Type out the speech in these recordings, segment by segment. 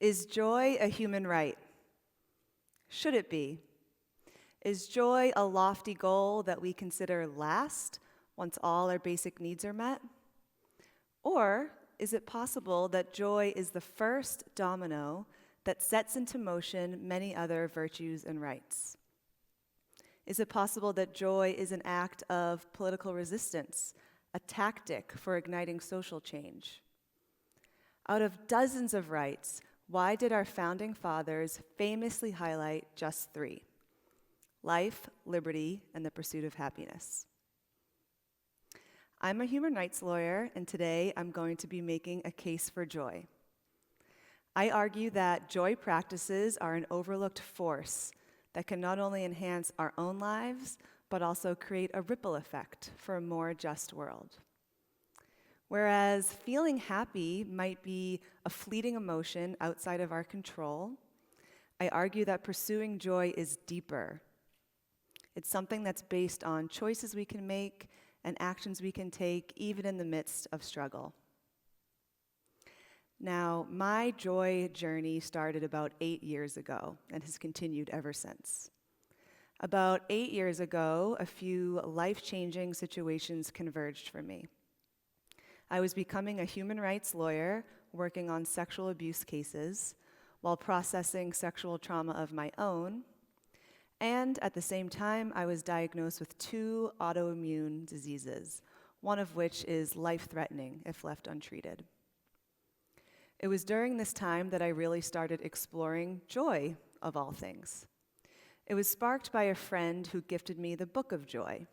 Is joy a human right? Should it be? Is joy a lofty goal that we consider last once all our basic needs are met? Or is it possible that joy is the first domino that sets into motion many other virtues and rights? Is it possible that joy is an act of political resistance, a tactic for igniting social change? Out of dozens of rights, why did our founding fathers famously highlight just three? Life, liberty, and the pursuit of happiness. I'm a human rights lawyer, and today I'm going to be making a case for joy. I argue that joy practices are an overlooked force that can not only enhance our own lives, but also create a ripple effect for a more just world. Whereas feeling happy might be a fleeting emotion outside of our control, I argue that pursuing joy is deeper. It's something that's based on choices we can make and actions we can take even in the midst of struggle. Now, my joy journey started about 8 years ago and has continued ever since. About 8 years ago, a few life-changing situations converged for me. I was becoming a human rights lawyer working on sexual abuse cases while processing sexual trauma of my own, and at the same time, I was diagnosed with 2 autoimmune diseases, one of which is life-threatening if left untreated. It was during this time that I really started exploring joy, of all things. It was sparked by a friend who gifted me the Book of Joy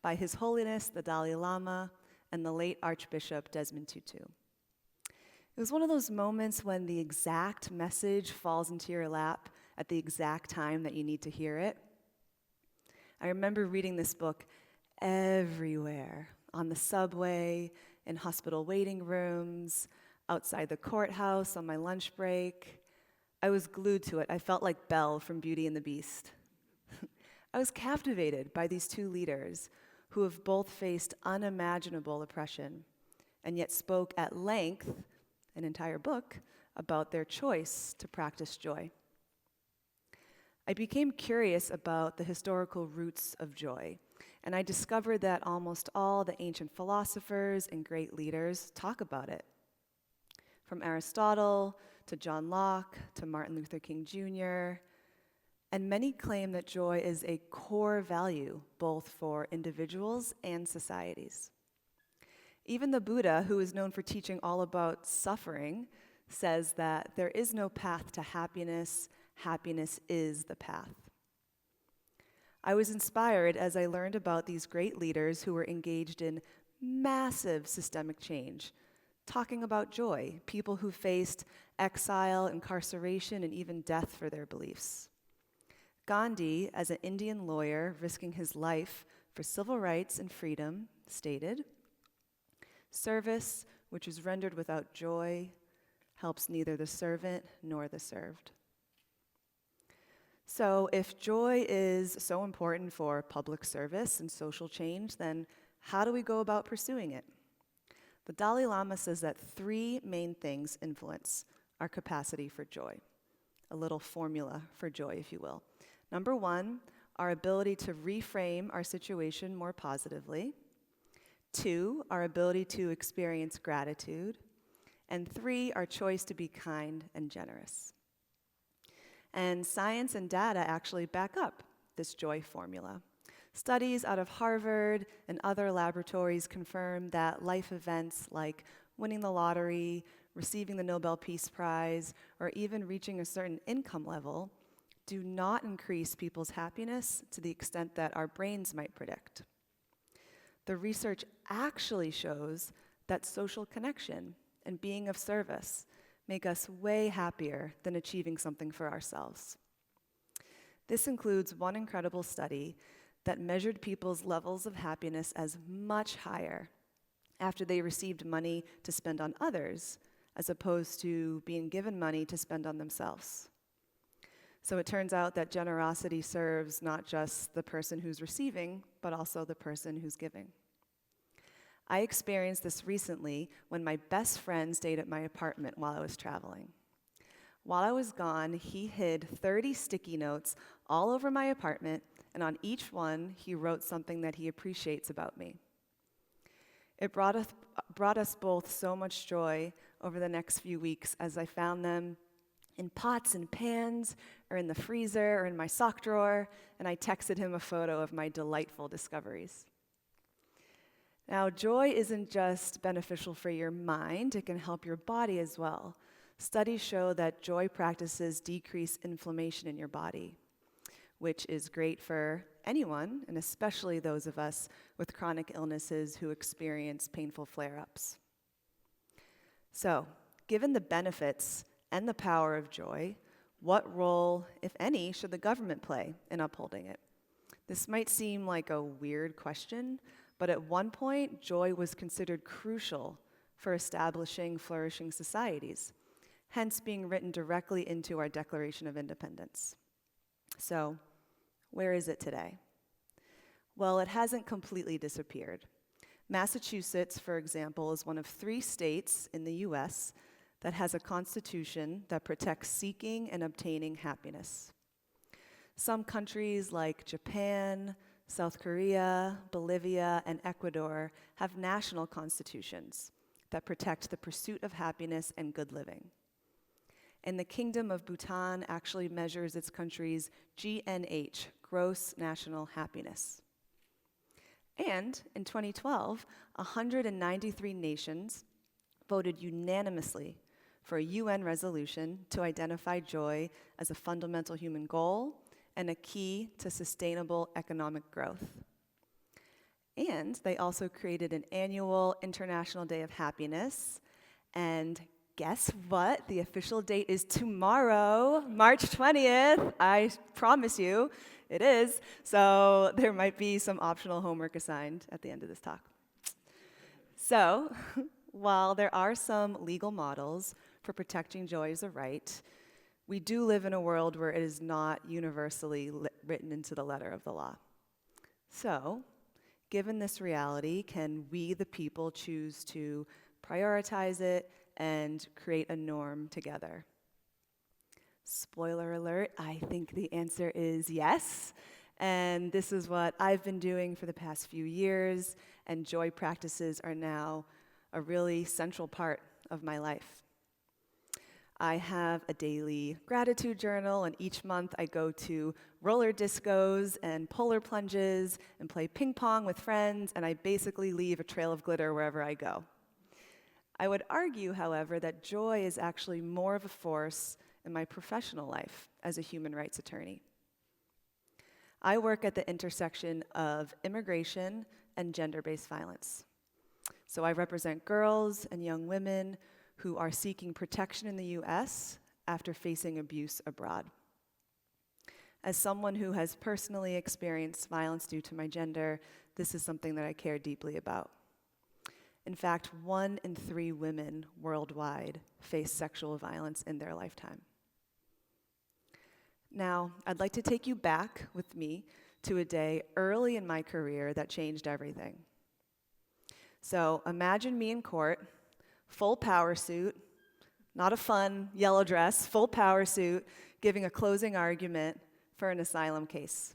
by His Holiness the Dalai Lama and the late Archbishop Desmond Tutu. It was one of those moments when the exact message falls into your lap at the exact time that you need to hear it. I remember reading this book everywhere, on the subway, in hospital waiting rooms, outside the courthouse on my lunch break. I was glued to it. I felt like Belle from Beauty and the Beast. I was captivated by these 2 leaders who have both faced unimaginable oppression and yet spoke at length, an entire book, about their choice to practice joy. I became curious about the historical roots of joy, and I discovered that almost all the ancient philosophers and great leaders talk about it. From Aristotle to John Locke to Martin Luther King Jr., and many claim that joy is a core value both for individuals and societies. Even the Buddha, who is known for teaching all about suffering, says that there is no path to happiness. Happiness is the path. I was inspired as I learned about these great leaders who were engaged in massive systemic change, talking about joy, people who faced exile, incarceration, and even death for their beliefs. Gandhi, as an Indian lawyer risking his life for civil rights and freedom, stated, "Service which is rendered without joy helps neither the servant nor the served." So if joy is so important for public service and social change, then how do we go about pursuing it? The Dalai Lama says that 3 main things influence our capacity for joy. A little formula for joy, if you will. Number 1, our ability to reframe our situation more positively. 2, our ability to experience gratitude. And 3, our choice to be kind and generous. And science and data actually back up this joy formula. Studies out of Harvard and other laboratories confirm that life events like winning the lottery, receiving the Nobel Peace Prize, or even reaching a certain income level do not increase people's happiness to the extent that our brains might predict. The research actually shows that social connection and being of service make us way happier than achieving something for ourselves. This includes one incredible study that measured people's levels of happiness as much higher after they received money to spend on others, as opposed to being given money to spend on themselves. So it turns out that generosity serves not just the person who's receiving, but also the person who's giving. I experienced this recently when my best friend stayed at my apartment while I was traveling. While I was gone, he hid 30 sticky notes all over my apartment, and on each one, he wrote something that he appreciates about me. It brought us both so much joy over the next few weeks as I found them in pots and pans, or in the freezer, or in my sock drawer, and I texted him a photo of my delightful discoveries. Now, joy isn't just beneficial for your mind, it can help your body as well. Studies show that joy practices decrease inflammation in your body, which is great for anyone, and especially those of us with chronic illnesses who experience painful flare-ups. So, given the benefits and the power of joy, what role, if any, should the government play in upholding it? This might seem like a weird question, but at one point, joy was considered crucial for establishing flourishing societies, hence being written directly into our Declaration of Independence. So, where is it today? Well, it hasn't completely disappeared. Massachusetts, for example, is one of 3 states in the US that has a constitution that protects seeking and obtaining happiness. Some countries like Japan, South Korea, Bolivia, and Ecuador have national constitutions that protect the pursuit of happiness and good living. And the Kingdom of Bhutan actually measures its country's GNH, gross national happiness. And in 2012, 193 nations voted unanimously for a UN resolution to identify joy as a fundamental human goal and a key to sustainable economic growth. And they also created an annual International Day of Happiness. And guess what? The official date is tomorrow, March 20th. I promise you, it is. So there might be some optional homework assigned at the end of this talk. So, while there are some legal models for protecting joy as a right, we do live in a world where it is not universally written into the letter of the law. So, given this reality, can we, the people, choose to prioritize it and create a norm together? Spoiler alert, I think the answer is yes. And this is what I've been doing for the past few years, and joy practices are now a really central part of my life. I have a daily gratitude journal, and each month I go to roller discos and polar plunges and play ping pong with friends, and I basically leave a trail of glitter wherever I go. I would argue, however, that joy is actually more of a force in my professional life as a human rights attorney. I work at the intersection of immigration and gender-based violence. So I represent girls and young women who are seeking protection in the US after facing abuse abroad. As someone who has personally experienced violence due to my gender, this is something that I care deeply about. In fact, 1 in 3 women worldwide face sexual violence in their lifetime. Now, I'd like to take you back with me to a day early in my career that changed everything. So imagine me in court, full power suit, not a fun yellow dress, full power suit, giving a closing argument for an asylum case.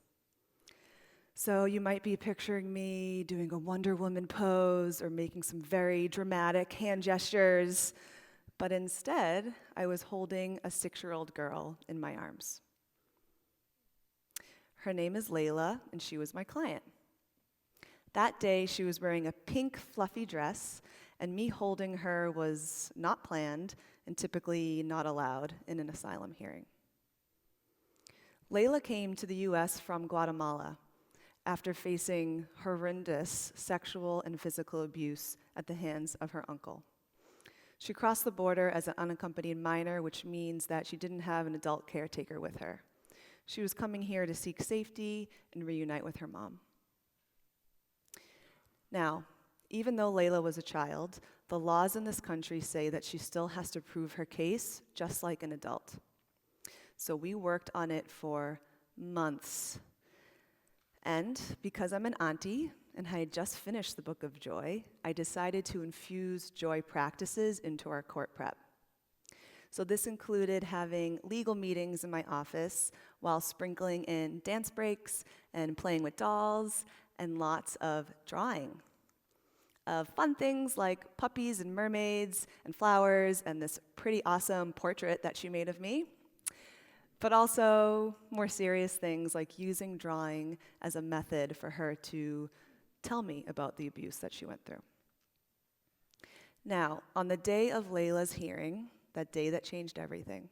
So you might be picturing me doing a Wonder Woman pose or making some very dramatic hand gestures, but instead, I was holding a 6-year-old girl in my arms. Her name is Layla, and she was my client. That day, she was wearing a pink fluffy dress, and me holding her was not planned and typically not allowed in an asylum hearing. Layla came to the US from Guatemala after facing horrendous sexual and physical abuse at the hands of her uncle. She crossed the border as an unaccompanied minor, which means that she didn't have an adult caretaker with her. She was coming here to seek safety and reunite with her mom. Now, even though Layla was a child, the laws in this country say that she still has to prove her case just like an adult. So we worked on it for months. And because I'm an auntie and I had just finished the Book of Joy, I decided to infuse joy practices into our court prep. So this included having legal meetings in my office while sprinkling in dance breaks and playing with dolls and lots of drawing of fun things like puppies and mermaids and flowers and this pretty awesome portrait that she made of me, but also more serious things like using drawing as a method for her to tell me about the abuse that she went through. Now, on the day of Layla's hearing, that day that changed everything,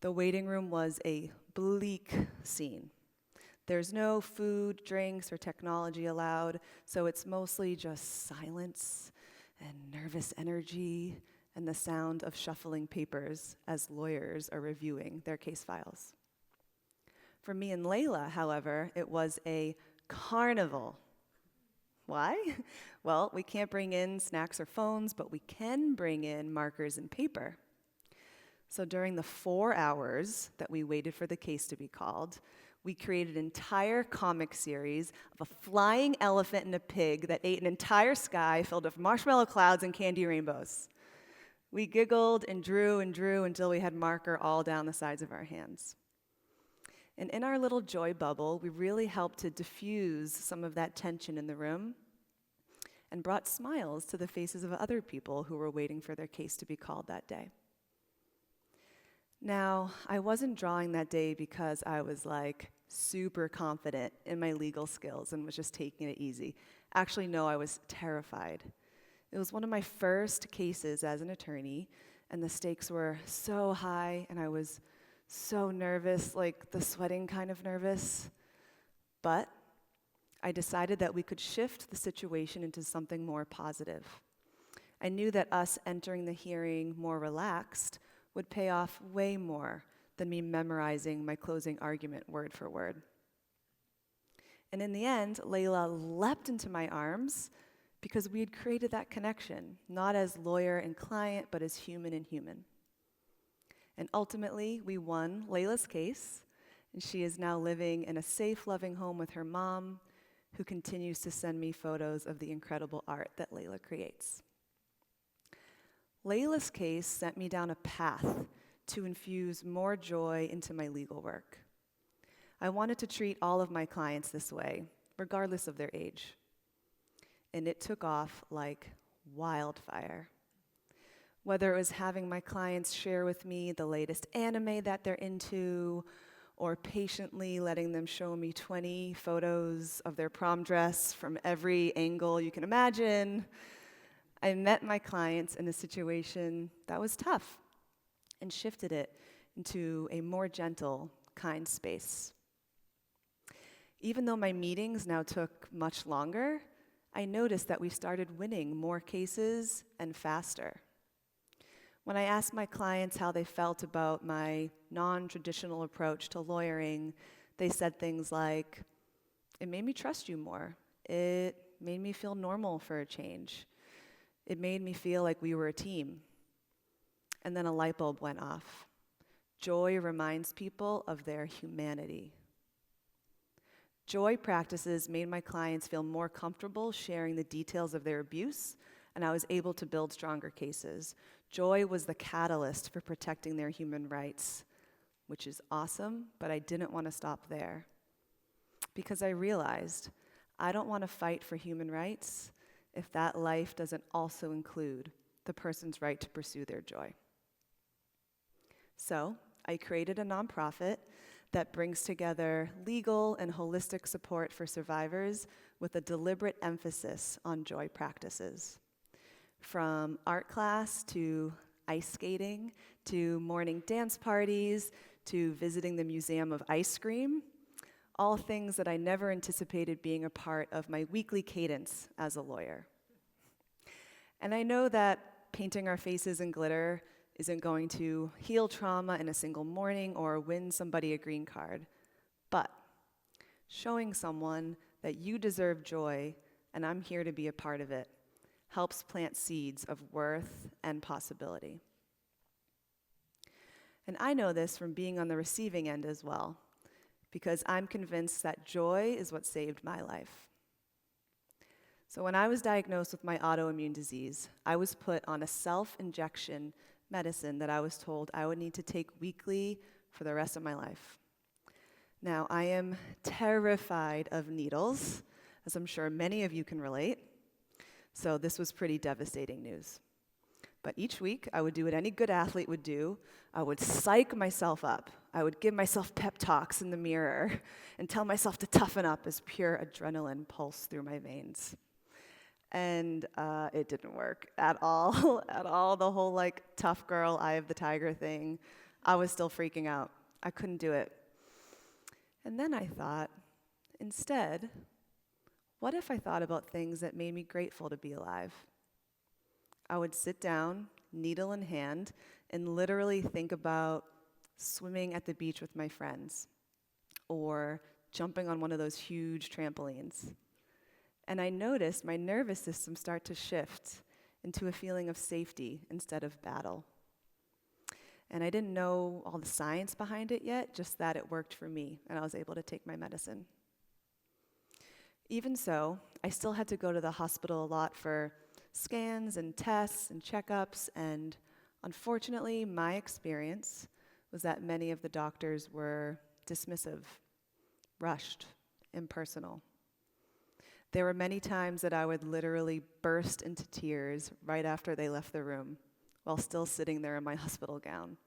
the waiting room was a bleak scene. There's no food, drinks, or technology allowed, so it's mostly just silence and nervous energy and the sound of shuffling papers as lawyers are reviewing their case files. For me and Layla, however, it was a carnival. Why? Well, we can't bring in snacks or phones, but we can bring in markers and paper. So during the 4 hours that we waited for the case to be called, we created an entire comic series of a flying elephant and a pig that ate an entire sky filled with marshmallow clouds and candy rainbows. We giggled and drew until we had marker all down the sides of our hands. And in our little joy bubble, we really helped to diffuse some of that tension in the room and brought smiles to the faces of other people who were waiting for their case to be called that day. Now, I wasn't drawing that day because I was super confident in my legal skills and was just taking it easy. Actually, no, I was terrified. It was one of my first cases as an attorney, and the stakes were so high, and I was so nervous, like the sweating kind of nervous. But I decided that we could shift the situation into something more positive. I knew that us entering the hearing more relaxed would pay off way more than me memorizing my closing argument word for word. And in the end, Layla leapt into my arms because we had created that connection, not as lawyer and client, but as human and human. And ultimately, we won Layla's case, and she is now living in a safe, loving home with her mom, who continues to send me photos of the incredible art that Layla creates. Layla's case sent me down a path to infuse more joy into my legal work. I wanted to treat all of my clients this way, regardless of their age. And it took off like wildfire. Whether it was having my clients share with me the latest anime that they're into, or patiently letting them show me 20 photos of their prom dress from every angle you can imagine, I met my clients in a situation that was tough and shifted it into a more gentle, kind space. Even though my meetings now took much longer, I noticed that we started winning more cases and faster. When I asked my clients how they felt about my non-traditional approach to lawyering, they said things like, "It made me trust you more. It made me feel normal for a change. It made me feel like we were a team." And then a light bulb went off. Joy reminds people of their humanity. Joy practices made my clients feel more comfortable sharing the details of their abuse, and I was able to build stronger cases. Joy was the catalyst for protecting their human rights, which is awesome, but I didn't want to stop there. Because I realized I don't want to fight for human rights if that life doesn't also include the person's right to pursue their joy. So I created a nonprofit that brings together legal and holistic support for survivors with a deliberate emphasis on joy practices. From art class to ice skating, to morning dance parties, to visiting the Museum of Ice Cream, all things that I never anticipated being a part of my weekly cadence as a lawyer. And I know that painting our faces in glitter isn't going to heal trauma in a single morning or win somebody a green card, but showing someone that you deserve joy and I'm here to be a part of it helps plant seeds of worth and possibility. And I know this from being on the receiving end as well, because I'm convinced that joy is what saved my life. So when I was diagnosed with my autoimmune disease, I was put on a self-injection medicine that I was told I would need to take weekly for the rest of my life. Now, I am terrified of needles, as I'm sure many of you can relate, so this was pretty devastating news. But each week, I would do what any good athlete would do. I would psych myself up. I would give myself pep talks in the mirror and tell myself to toughen up as pure adrenaline pulsed through my veins. And it didn't work at all, at all. The whole tough girl, eye of the tiger thing, I was still freaking out. I couldn't do it. And then I thought, instead, what if I thought about things that made me grateful to be alive? I would sit down, needle in hand, and literally think about swimming at the beach with my friends, or jumping on one of those huge trampolines. And I noticed my nervous system start to shift into a feeling of safety instead of battle. And I didn't know all the science behind it yet, just that it worked for me, and I was able to take my medicine. Even so, I still had to go to the hospital a lot for scans and tests and checkups, and unfortunately, my experience was that many of the doctors were dismissive, rushed, impersonal. There were many times that I would literally burst into tears right after they left the room, while still sitting there in my hospital gown.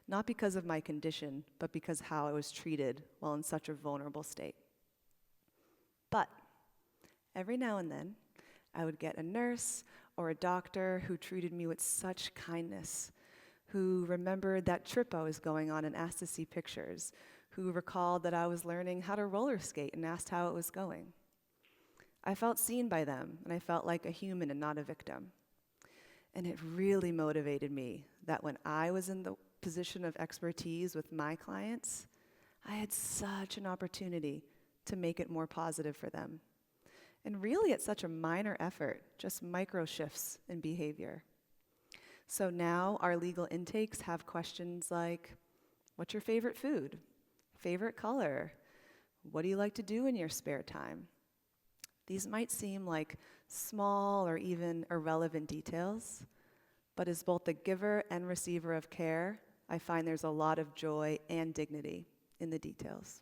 Not because of my condition, but because how I was treated while in such a vulnerable state. But every now and then, I would get a nurse or a doctor who treated me with such kindness, who remembered that trip I was going on and asked to see pictures, who recalled that I was learning how to roller skate and asked how it was going. I felt seen by them, and I felt like a human and not a victim. And it really motivated me that when I was in the position of expertise with my clients, I had such an opportunity to make it more positive for them. And really, it's such a minor effort, just micro shifts in behavior. So now our legal intakes have questions like, what's your favorite food? Favorite color? What do you like to do in your spare time? These might seem like small or even irrelevant details, but as both the giver and receiver of care, I find there's a lot of joy and dignity in the details.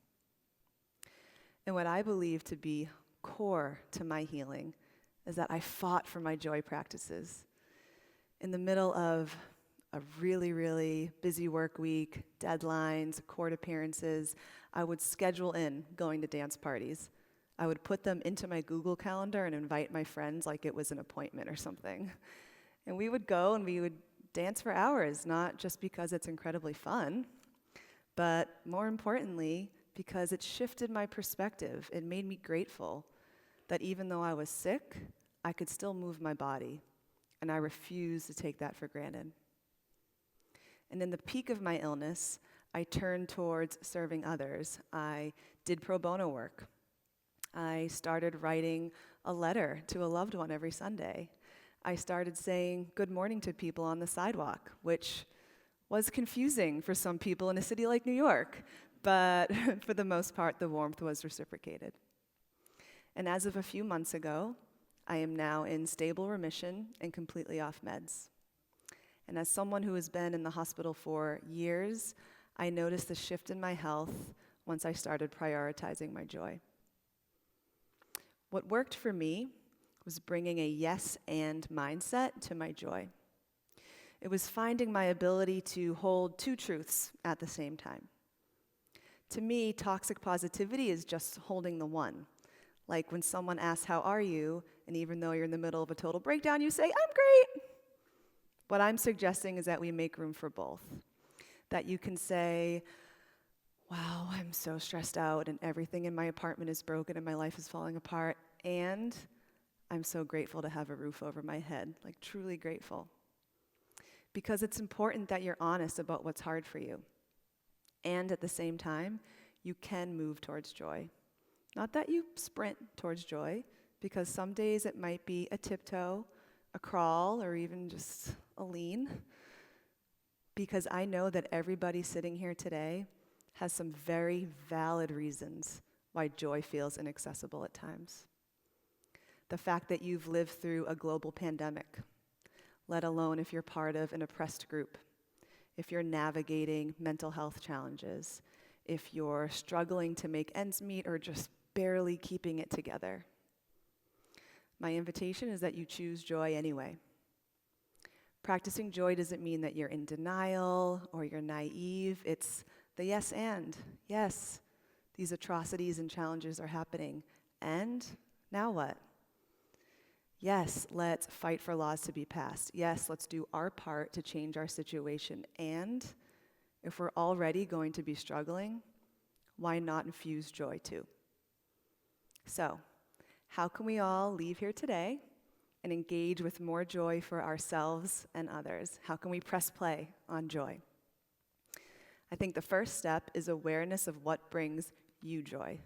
And what I believe to be core to my healing is that I fought for my joy practices. In the middle of a really, really busy work week, deadlines, court appearances, I would schedule in going to dance parties. I would put them into my Google Calendar and invite my friends like it was an appointment or something. And we would go and we would dance for hours, not just because it's incredibly fun, but more importantly, because it shifted my perspective. It made me grateful that even though I was sick, I could still move my body, and I refused to take that for granted. And in the peak of my illness, I turned towards serving others. I did pro bono work. I started writing a letter to a loved one every Sunday. I started saying good morning to people on the sidewalk, which was confusing for some people in a city like New York, but for the most part, the warmth was reciprocated. And as of a few months ago, I am now in stable remission and completely off meds. And as someone who has been in the hospital for years, I noticed the shift in my health once I started prioritizing my joy. What worked for me was bringing a yes and mindset to my joy. It was finding my ability to hold two truths at the same time. To me, toxic positivity is just holding the one. Like when someone asks, how are you? And even though you're in the middle of a total breakdown, you say, I'm great. What I'm suggesting is that we make room for both. That you can say, wow, I'm so stressed out and everything in my apartment is broken and my life is falling apart. And I'm so grateful to have a roof over my head, like truly grateful. Because it's important that you're honest about what's hard for you. And at the same time, you can move towards joy. Not that you sprint towards joy, because some days it might be a tiptoe, a crawl, or even just a lean. Because I know that everybody sitting here today has some very valid reasons why joy feels inaccessible at times. The fact that you've lived through a global pandemic, let alone if you're part of an oppressed group, if you're navigating mental health challenges, if you're struggling to make ends meet or just barely keeping it together. My invitation is that you choose joy anyway. Practicing joy doesn't mean that you're in denial or you're naive. It's the yes and. Yes, these atrocities and challenges are happening. And now what? Yes, let's fight for laws to be passed. Yes, let's do our part to change our situation. And if we're already going to be struggling, why not infuse joy too? So, how can we all leave here today and engage with more joy for ourselves and others? How can we press play on joy? I think the first step is awareness of what brings you joy.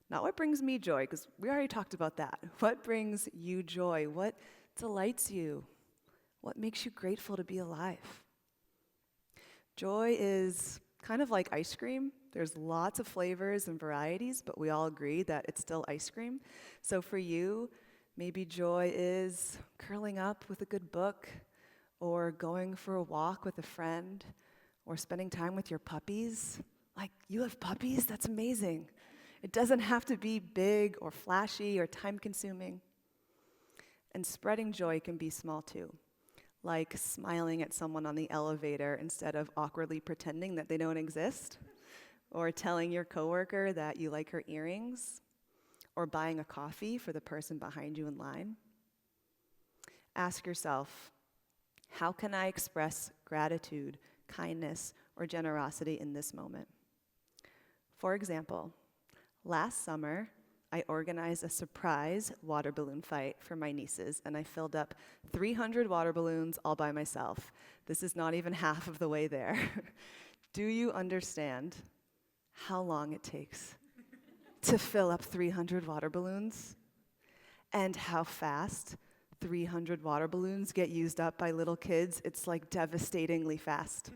Not what brings me joy, because we already talked about that. What brings you joy? What delights you? What makes you grateful to be alive? Joy is kind of like ice cream. There's lots of flavors and varieties, but we all agree that it's still ice cream. So for you, maybe joy is curling up with a good book, or going for a walk with a friend, or spending time with your puppies. Like, you have puppies? That's amazing. It doesn't have to be big or flashy or time-consuming. And spreading joy can be small too, like smiling at someone on the elevator instead of awkwardly pretending that they don't exist, or telling your coworker that you like her earrings, or buying a coffee for the person behind you in line. Ask yourself, how can I express gratitude, kindness, or generosity in this moment? For example, last summer, I organized a surprise water balloon fight for my nieces, and I filled up 300 water balloons all by myself. This is not even half of the way there. Do you understand how long it takes to fill up 300 water balloons? And how fast 300 water balloons get used up by little kids? It's like devastatingly fast.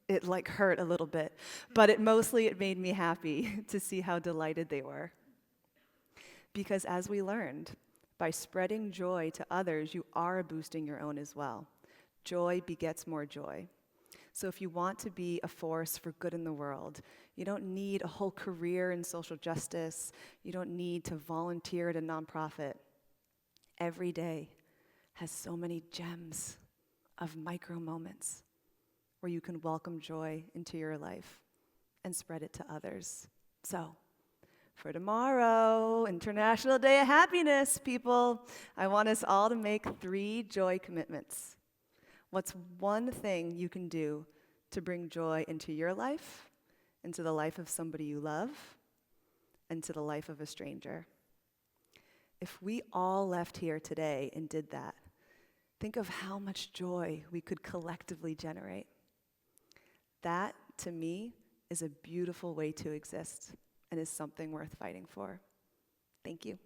It like hurt a little bit, but it made me happy to see how delighted they were. Because as we learned, by spreading joy to others, you are boosting your own as well. Joy begets more joy. So if you want to be a force for good in the world, you don't need a whole career in social justice. You don't need to volunteer at a nonprofit. Every day has so many gems of micro moments where you can welcome joy into your life and spread it to others. So, for tomorrow, International Day of Happiness, people, I want us all to make 3 joy commitments. What's one thing you can do to bring joy into your life, into the life of somebody you love, and to the life of a stranger? If we all left here today and did that, think of how much joy we could collectively generate. That, to me, is a beautiful way to exist and is something worth fighting for. Thank you.